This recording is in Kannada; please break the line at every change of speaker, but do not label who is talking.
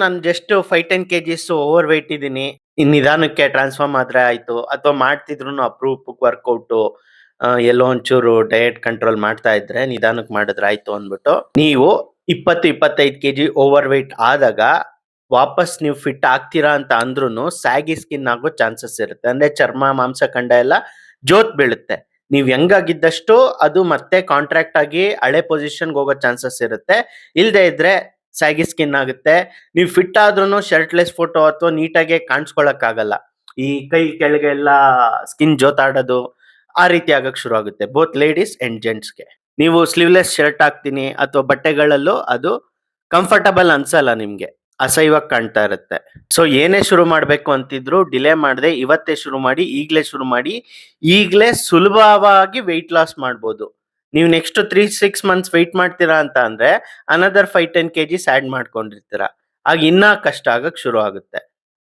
ನಾನು ಜಸ್ಟ್ 5-10 ಕೆಜಿಸ್ ಓವರ್ ವೇಟ್ ಇದ್ದೀನಿ. ನಿಧಾನಕ್ಕೆ ಟ್ರಾನ್ಸ್‌ಫಾರ್ಮ್ ಆದ್ರೆ ಆಯ್ತು. ಅಥವಾ ಮಾಡ್ತಿದ್ರುನು ಅಪರೂಪಕ್ಕೆ ವರ್ಕೌಟು ಎಲ್ಲೋ ಒಂಚೂರು ಡಯಟ್ ಕಂಟ್ರೋಲ್ ಮಾಡ್ತಾ ಇದ್ರೆ ನಿಧಾನಕ್ಕೆ ಮಾಡಿದ್ರೆ ಆಯ್ತು ಅಂದ್ಬಿಟ್ಟು, ನೀವು 20-25 ಕೆಜಿ ಓವರ್ ವೇಟ್ ಆದಾಗ ವಾಪಸ್ ನೀವು ಫಿಟ್ ಆಗ್ತೀರಾ ಅಂತ ಅಂದ್ರೂನು ಸ್ಯಾಗಿ ಸ್ಕಿನ್ ಆಗೋ ಚಾನ್ಸಸ್ ಇರುತ್ತೆ. ಅಂದ್ರೆ ಚರ್ಮ, ಮಾಂಸಖಂಡ ಎಲ್ಲ ಜೋತ್ ಬೀಳುತ್ತೆ. ನೀವ್ ಯಂಗ್ ಅದು ಮತ್ತೆ ಕಾಂಟ್ರಾಕ್ಟ್ ಆಗಿ ಹಳೆ ಪೊಸಿಷನ್‌ಗೆ ಹೋಗೋ ಚಾನ್ಸಸ್ ಇರುತ್ತೆ. ಇಲ್ದೇ ಇದ್ರೆ ಸ್ಯಾಗಿ ಸ್ಕಿನ್ ಆಗುತ್ತೆ. ನೀವು ಫಿಟ್ ಆದ್ರೂನು ಶರ್ಟ್‌ಲೆಸ್ ಫೋಟೋ ಅಥವಾ ನೀಟಾಗಿ ಕಾಣಿಸ್ಕೊಳಕ್ಕಾಗಲ್ಲ. ಈ ಕೈ ಕೆಳಗೆ ಎಲ್ಲ ಸ್ಕಿನ್ ಜೋತಾಡೋದು, ಆ ರೀತಿ ಆಗಕ್ ಶುರು ಆಗುತ್ತೆ. ಬೋತ್ ಲೇಡೀಸ್ ಅಂಡ್ ಜೆಂಟ್ಸ್‌ಗೆ. ನೀವು ಸ್ಲೀವ್‌ಲೆಸ್ ಶರ್ಟ್ ಹಾಕ್ತೀನಿ ಅಥವಾ ಬಟ್ಟೆಗಳಲ್ಲೂ ಅದು ಕಂಫರ್ಟಬಲ್ ಅನ್ಸಲ್ಲ ನಿಮ್ಗೆ. ಅಸಹ್ಯವಾಗಿ ಕಾಣ್ತಾ ಇರುತ್ತೆ. ಸೊ ಏನೇ ಶುರು ಮಾಡ್ಬೇಕು ಅಂತಿದ್ರು ಡಿಲೇ ಮಾಡದೆ ಇವತ್ತೇ ಶುರು ಮಾಡಿ, ಈಗ್ಲೇ ಶುರು ಮಾಡಿ. ಈಗ್ಲೇ ಸುಲಭವಾಗಿ ವೆಯ್ಟ್ ಲಾಸ್ ಮಾಡ್ಬೋದು. ನೀವು ನೆಕ್ಸ್ಟ್ 3-6 ಮಂತ್ಸ್ ವೆಯ್ಟ್ ಮಾಡ್ತೀರಾ ಅಂತ ಅಂದ್ರೆ ಅನದರ್ 5-10 ಕೆಜಿಸ್ ಆಡ್ ಮಾಡ್ಕೊಂಡಿರ್ತೀರ. ಆಗ ಇನ್ನ ಕಷ್ಟ ಆಗಕ್ ಶುರು ಆಗುತ್ತೆ.